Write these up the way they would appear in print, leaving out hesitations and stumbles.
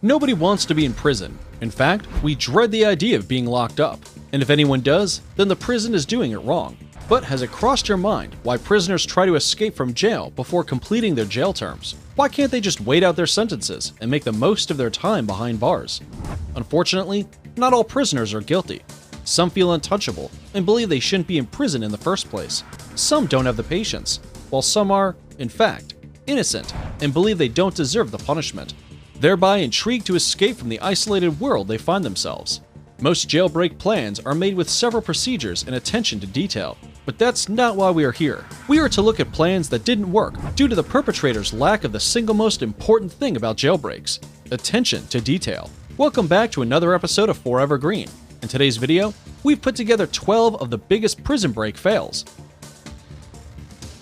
Nobody wants to be in prison. In fact, we dread the idea of being locked up. And if anyone does, then the prison is doing it wrong. But has it crossed your mind why prisoners try to escape from jail before completing their jail terms? Why can't they just wait out their sentences and make the most of their time behind bars? Unfortunately, not all prisoners are guilty. Some feel untouchable and believe they shouldn't be in prison in the first place. Some don't have the patience, while some are, in fact, innocent and believe they don't deserve the punishment, thereby intrigued to escape from the isolated world they find themselves. Most jailbreak plans are made with several procedures and attention to detail, but that's not why we are here. We are to look at plans that didn't work due to the perpetrator's lack of the single most important thing about jailbreaks: attention to detail. Welcome back to another episode of Forever Green. In today's video, we've put together 12 of the biggest prison break fails.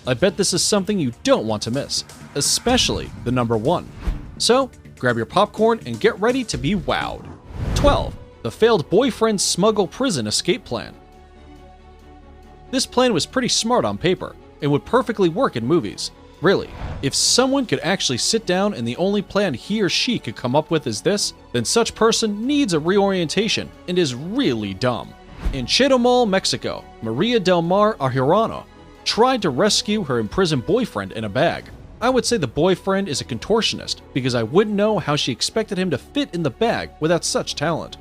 I bet this is something you don't want to miss, especially the number 1. So, grab your popcorn and get ready to be wowed. 12. The failed boyfriend smuggle prison escape plan. This plan was pretty smart on paper and would perfectly work in movies. Really, if someone could actually sit down and the only plan he or she could come up with is this, then such person needs a reorientation and is really dumb. In Chetumal, Mexico, Maria del Mar Ajirano tried to rescue her imprisoned boyfriend in a bag. I would say the boyfriend is a contortionist because I wouldn't know how she expected him to fit in the bag without such talent.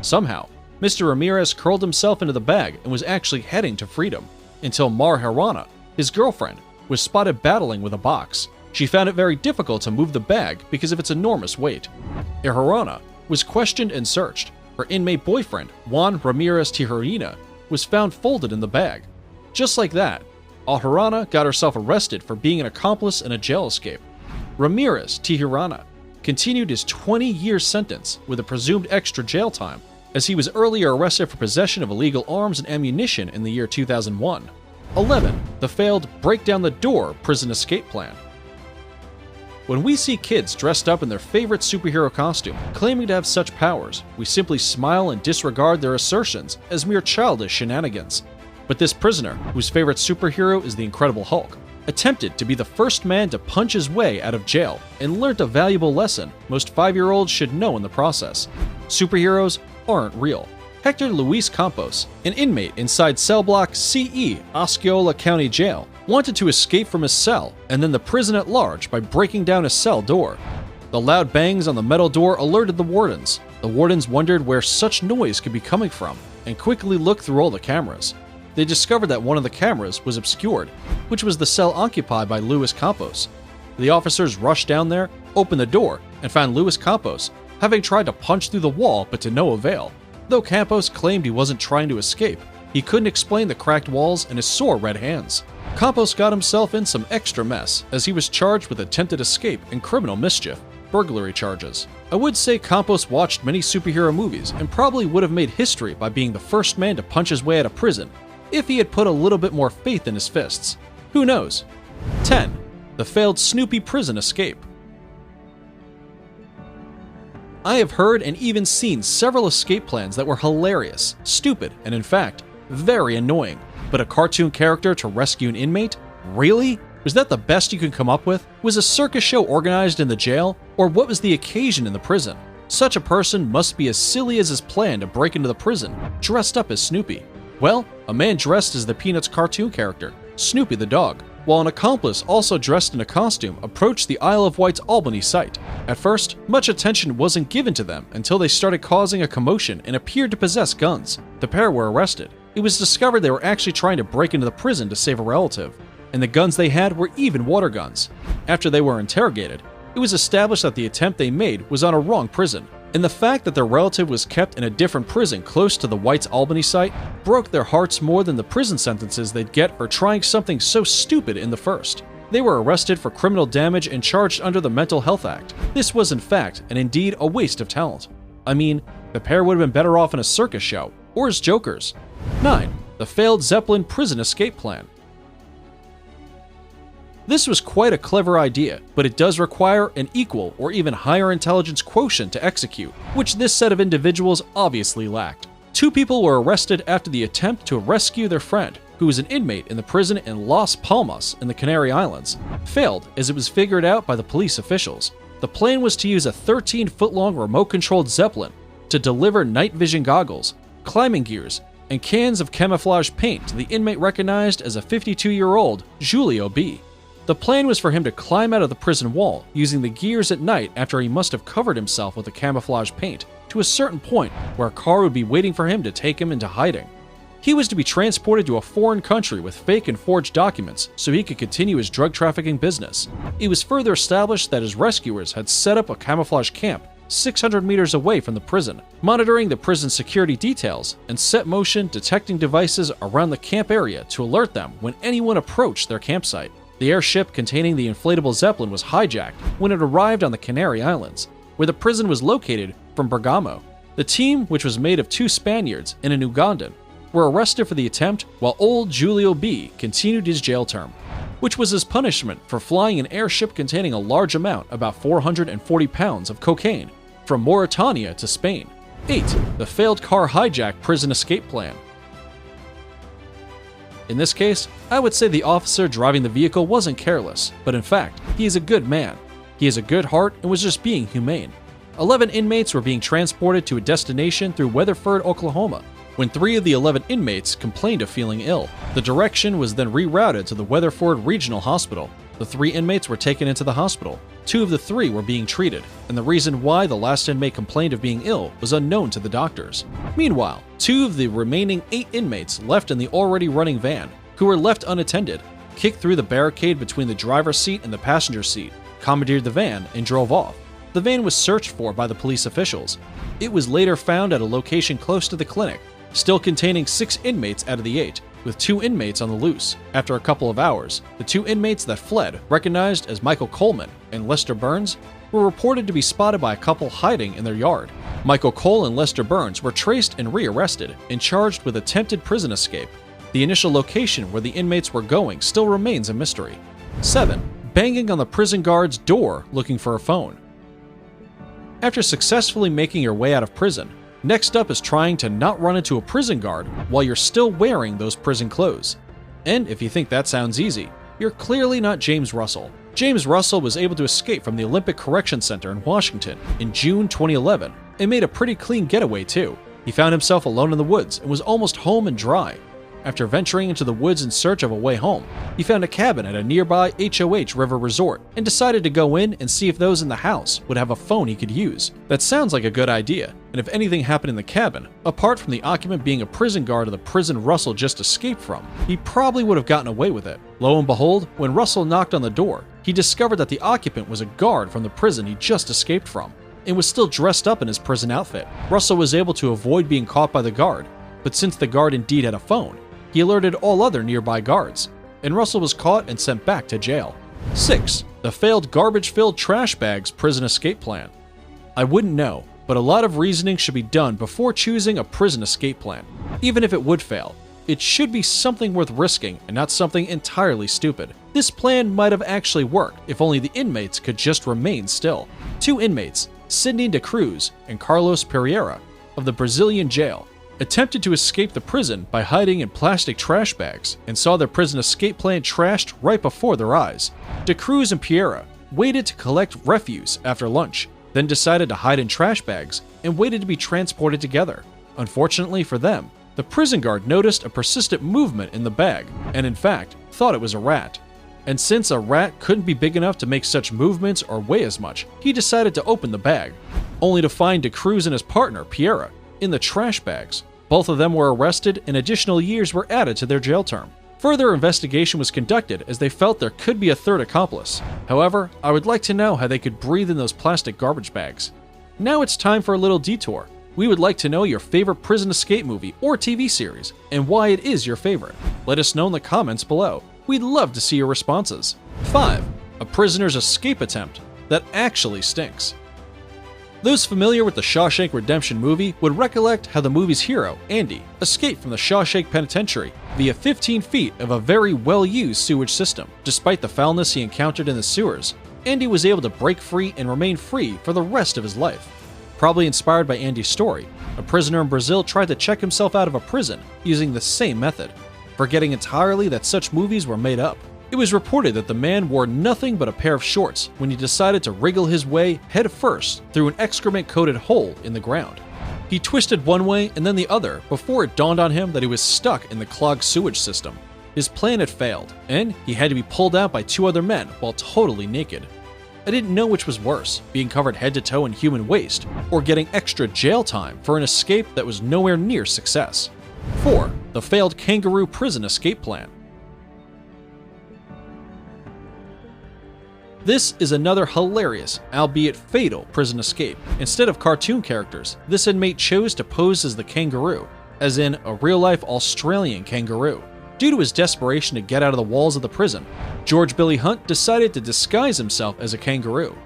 Somehow, Mr. Ramirez curled himself into the bag and was actually heading to freedom, until Mar Hirana, his girlfriend, was spotted battling with a box. She found it very difficult to move the bag because of its enormous weight. Hirana was questioned and searched. Her inmate boyfriend, Juan Ramirez Tijerina, was found folded in the bag. Just like that, Hirana got herself arrested for being an accomplice in a jail escape. Ramirez Tijerina continued his 20-year sentence with a presumed extra jail time, as he was earlier arrested for possession of illegal arms and ammunition in the year 2001. 11. The failed break down the door prison escape plan. When we see kids dressed up in their favorite superhero costume, claiming to have such powers, we simply smile and disregard their assertions as mere childish shenanigans. But this prisoner, whose favorite superhero is the Incredible Hulk, attempted to be the first man to punch his way out of jail and learned a valuable lesson most 5-year-olds should know in the process. Superheroes aren't real. Hector Luis Campos, an inmate inside cell block CE, Osceola County Jail, wanted to escape from his cell and then the prison at large by breaking down a cell door. The loud bangs on the metal door alerted the wardens. The wardens wondered where such noise could be coming from and quickly looked through all the cameras. They discovered that one of the cameras was obscured, which was the cell occupied by Luis Campos. The officers rushed down there, opened the door, and found Luis Campos having tried to punch through the wall but to no avail. Though Campos claimed he wasn't trying to escape, he couldn't explain the cracked walls and his sore red hands. Campos got himself in some extra mess as he was charged with attempted escape and criminal mischief, burglary charges. I would say Campos watched many superhero movies and probably would have made history by being the first man to punch his way out of prison if he had put a little bit more faith in his fists. Who knows? 10. The failed Snoopy prison escape. I have heard and even seen several escape plans that were hilarious, stupid, and in fact, very annoying. But a cartoon character to rescue an inmate? Really? Was that the best you could come up with? Was a circus show organized in the jail? Or what was the occasion in the prison? Such a person must be as silly as his plan to break into the prison, dressed up as Snoopy. Well, a man dressed as the Peanuts cartoon character, Snoopy the dog, while an accomplice also dressed in a costume approached the Isle of Wight's Albany site. At first, much attention wasn't given to them until they started causing a commotion and appeared to possess guns. The pair were arrested. It was discovered they were actually trying to break into the prison to save a relative, and the guns they had were even water guns. After they were interrogated, it was established that the attempt they made was on a wrong prison, and the fact that their relative was kept in a different prison close to the White's Albany site broke their hearts more than the prison sentences they'd get for trying something so stupid in the first. They were arrested for criminal damage and charged under the Mental Health Act. This was in fact and indeed a waste of talent. I mean, the pair would have been better off in a circus show, or as jokers. 9. The failed Zeppelin prison escape plan. This was quite a clever idea, but it does require an equal or even higher intelligence quotient to execute, which this set of individuals obviously lacked. 2 people were arrested after the attempt to rescue their friend, who was an inmate in the prison in Las Palmas in the Canary Islands, failed as it was figured out by the police officials. The plan was to use a 13-foot-long remote-controlled Zeppelin to deliver night vision goggles, climbing gears, and cans of camouflage paint to the inmate recognized as a 52-year-old Julio B. The plan was for him to climb out of the prison wall using the gears at night after he must have covered himself with the camouflage paint to a certain point where a car would be waiting for him to take him into hiding. He was to be transported to a foreign country with fake and forged documents so he could continue his drug trafficking business. It was further established that his rescuers had set up a camouflage camp 600 meters away from the prison, monitoring the prison security details and set motion detecting devices around the camp area to alert them when anyone approached their campsite. The airship containing the inflatable Zeppelin was hijacked when it arrived on the Canary Islands, where the prison was located from Bergamo. The team, which was made of 2 Spaniards and an Ugandan, were arrested for the attempt while old Julio B continued his jail term, which was his punishment for flying an airship containing a large amount, about 440 pounds of cocaine, from Mauritania to Spain. 8. The failed car hijack prison escape plan. In this case, I would say the officer driving the vehicle wasn't careless, but in fact, he is a good man. He has a good heart and was just being humane. 11 inmates were being transported to a destination through Weatherford, Oklahoma, when 3 of the 11 inmates complained of feeling ill. The direction was then rerouted to the Weatherford Regional Hospital. The 3 inmates were taken into the hospital. 2 of the 3 were being treated, and the reason why the last inmate complained of being ill was unknown to the doctors. Meanwhile, 2 of the remaining 8 inmates left in the already running van, who were left unattended, kicked through the barricade between the driver's seat and the passenger seat, commandeered the van, and drove off. The van was searched for by the police officials. It was later found at a location close to the clinic, still containing 6 inmates out of the 8, with 2 inmates on the loose. After a couple of hours, the 2 inmates that fled, recognized as Michael Coleman and Lester Burns, were reported to be spotted by a couple hiding in their yard. Michael Cole and Lester Burns were traced and rearrested and charged with attempted prison escape. The initial location where the inmates were going still remains a mystery. 7. Banging on the prison guard's door looking for a phone. After successfully making your way out of prison, next up is trying to not run into a prison guard while you're still wearing those prison clothes. And if you think that sounds easy, you're clearly not James Russell. James Russell was able to escape from the Olympic Correction Center in Washington in June 2011 and made a pretty clean getaway too. He found himself alone in the woods and was almost home and dry. After venturing into the woods in search of a way home, he found a cabin at a nearby HOH River Resort and decided to go in and see if those in the house would have a phone he could use. That sounds like a good idea, and if anything happened in the cabin, apart from the occupant being a prison guard of the prison Russell just escaped from, he probably would have gotten away with it. Lo and behold, when Russell knocked on the door, he discovered that the occupant was a guard from the prison he just escaped from, and was still dressed up in his prison outfit. Russell was able to avoid being caught by the guard, but since the guard indeed had a phone, he alerted all other nearby guards, and Russell was caught and sent back to jail. 6. The failed garbage-filled trash bags prison escape plan. I wouldn't know, but a lot of reasoning should be done before choosing a prison escape plan. Even if it would fail, it should be something worth risking and not something entirely stupid. This plan might have actually worked if only the inmates could just remain still. 2 inmates, Sidney de Cruz and Carlos Pereira, of the Brazilian jail, attempted to escape the prison by hiding in plastic trash bags and saw their prison escape plan trashed right before their eyes. De Cruz and Pereira waited to collect refuse after lunch, then decided to hide in trash bags and waited to be transported together. Unfortunately for them, the prison guard noticed a persistent movement in the bag and in fact thought it was a rat. And since a rat couldn't be big enough to make such movements or weigh as much, he decided to open the bag, only to find De Cruz and his partner, Pereira, in the trash bags. Both of them were arrested and additional years were added to their jail term. Further investigation was conducted as they felt there could be a third accomplice. However, I would like to know how they could breathe in those plastic garbage bags. Now it's time for a little detour. We would like to know your favorite prison escape movie or TV series and why it is your favorite. Let us know in the comments below. We'd love to see your responses. 5. A prisoner's escape attempt that actually stinks. Those familiar with the Shawshank Redemption movie would recollect how the movie's hero, Andy, escaped from the Shawshank Penitentiary via 15 feet of a very well-used sewage system. Despite the foulness he encountered in the sewers, Andy was able to break free and remain free for the rest of his life. Probably inspired by Andy's story, a prisoner in Brazil tried to check himself out of a prison using the same method, forgetting entirely that such movies were made up. It was reported that the man wore nothing but a pair of shorts when he decided to wriggle his way head first through an excrement-coated hole in the ground. He twisted one way and then the other before it dawned on him that he was stuck in the clogged sewage system. His plan had failed, and he had to be pulled out by two other men while totally naked. I didn't know which was worse, being covered head to toe in human waste, or getting extra jail time for an escape that was nowhere near success. 4. The failed kangaroo prison escape plan. This is another hilarious, albeit fatal, prison escape. Instead of cartoon characters, this inmate chose to pose as the kangaroo, as in a real-life Australian kangaroo. Due to his desperation to get out of the walls of the prison, George Billy Hunt decided to disguise himself as a kangaroo.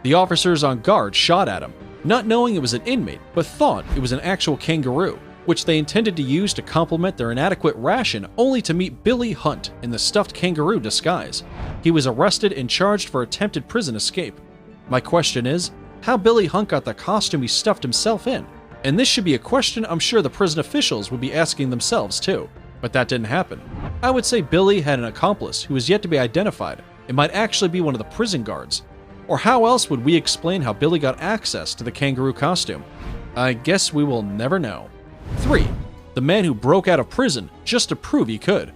The officers on guard shot at him, not knowing it was an inmate, but thought it was an actual kangaroo, which they intended to use to complement their inadequate ration, only to meet Billy Hunt in the stuffed kangaroo disguise. He was arrested and charged for attempted prison escape. My question is, how Billy Hunt got the costume he stuffed himself in? And this should be a question I'm sure the prison officials would be asking themselves too. But that didn't happen. I would say Billy had an accomplice who is yet to be identified. It might actually be one of the prison guards. Or how else would we explain how Billy got access to the kangaroo costume? I guess we will never know. 3. The man who broke out of prison just to prove he could.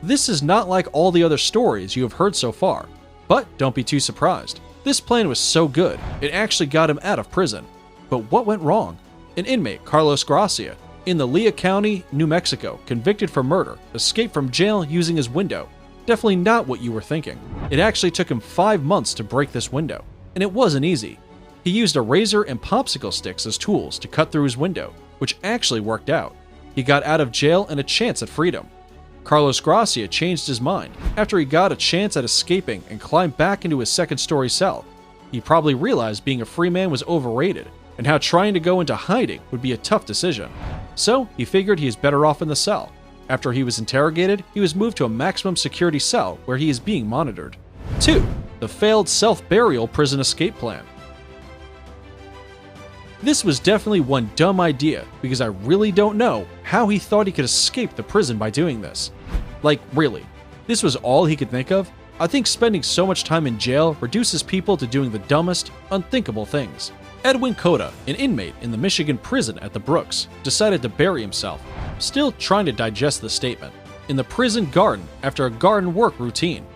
This is not like all the other stories you have heard so far, but don't be too surprised. This plan was so good, it actually got him out of prison. But what went wrong? An inmate, Carlos Gracia, in the Lea County, New Mexico, convicted for murder, escaped from jail using his window. Definitely not what you were thinking. It actually took him 5 months to break this window, and it wasn't easy. He used a razor and popsicle sticks as tools to cut through his window, which actually worked out. He got out of jail and a chance at freedom. Carlos Gracia changed his mind after he got a chance at escaping and climbed back into his second-story cell. He probably realized being a free man was overrated, and how trying to go into hiding would be a tough decision. So he figured he is better off in the cell. After he was interrogated, he was moved to a maximum security cell where he is being monitored. 2. The failed self-burial prison escape plan. This was definitely one dumb idea, because I really don't know how he thought he could escape the prison by doing this. Like, really, this was all he could think of? I think spending so much time in jail reduces people to doing the dumbest, unthinkable things. Edwin Cota, an inmate in the Michigan prison at the Brooks, decided to bury himself, still trying to digest the statement, in the prison garden after a garden work routine.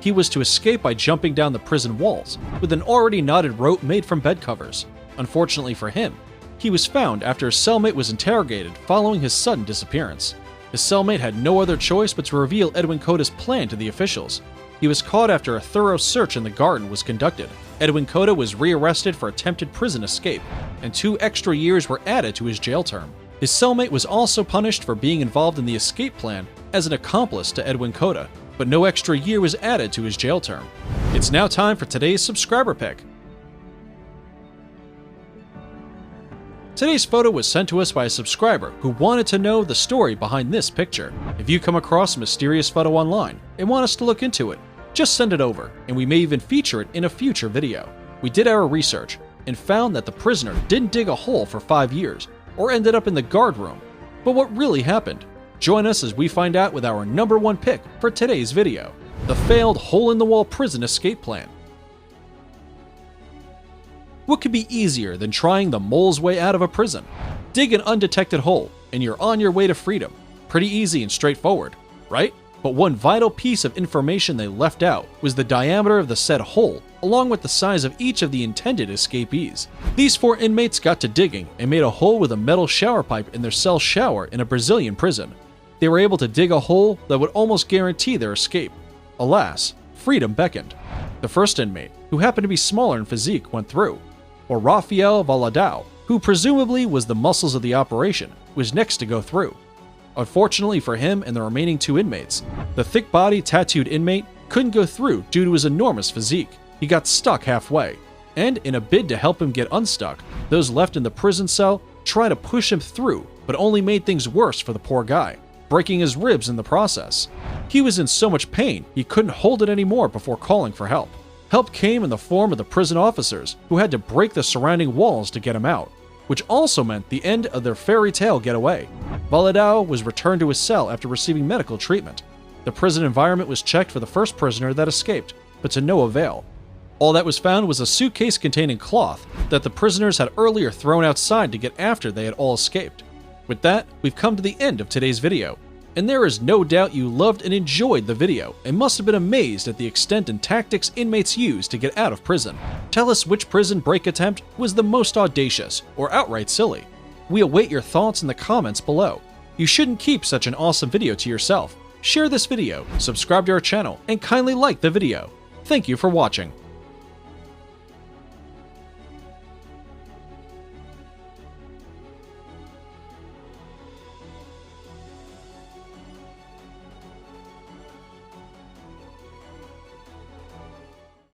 He was to escape by jumping down the prison walls, with an already knotted rope made from bed covers. Unfortunately for him, he was found after his cellmate was interrogated following his sudden disappearance. His cellmate had no other choice but to reveal Edwin Cota's plan to the officials. He was caught after a thorough search in the garden was conducted. Edwin Cota was rearrested for attempted prison escape, and 2 extra years were added to his jail term. His cellmate was also punished for being involved in the escape plan as an accomplice to Edwin Cota, but no extra year was added to his jail term. It's now time for today's subscriber pick. Today's photo was sent to us by a subscriber who wanted to know the story behind this picture. If you come across a mysterious photo online and want us to look into it, just send it over, and we may even feature it in a future video. We did our research and found that the prisoner didn't dig a hole for 5 years or ended up in the guard room. But what really happened? Join us as we find out with our number 1 pick for today's video: the failed hole-in-the-wall prison escape plan. What could be easier than trying the mole's way out of a prison? Dig an undetected hole, and you're on your way to freedom. Pretty easy and straightforward, right? But one vital piece of information they left out was the diameter of the said hole, along with the size of each of the intended escapees. These 4 inmates got to digging and made a hole with a metal shower pipe in their cell shower in a Brazilian prison. They were able to dig a hole that would almost guarantee their escape. Alas, freedom beckoned. The first inmate, who happened to be smaller in physique, went through, or Rafael Valadao, who presumably was the muscles of the operation, was next to go through. Unfortunately for him and the remaining 2 inmates, the thick-bodied tattooed inmate couldn't go through due to his enormous physique. He got stuck halfway, and in a bid to help him get unstuck, those left in the prison cell tried to push him through, but only made things worse for the poor guy, breaking his ribs in the process. He was in so much pain he couldn't hold it anymore before calling for help. Help came in the form of the prison officers, who had to break the surrounding walls to get him out, which also meant the end of their fairy tale getaway. Valadao was returned to his cell after receiving medical treatment. The The prison environment was checked for the first prisoner that escaped, but to no avail. All that was found was a suitcase containing cloth that the prisoners had earlier thrown outside to get after they had all escaped. With that, we've come to the end of today's video, and there is no doubt you loved and enjoyed the video and must have been amazed at the extent and tactics inmates used to get out of prison. Tell us which prison break attempt was the most audacious or outright silly. We await your thoughts in the comments below. You shouldn't keep such an awesome video to yourself. Share this video, subscribe to our channel, and kindly like the video. Thank you for watching.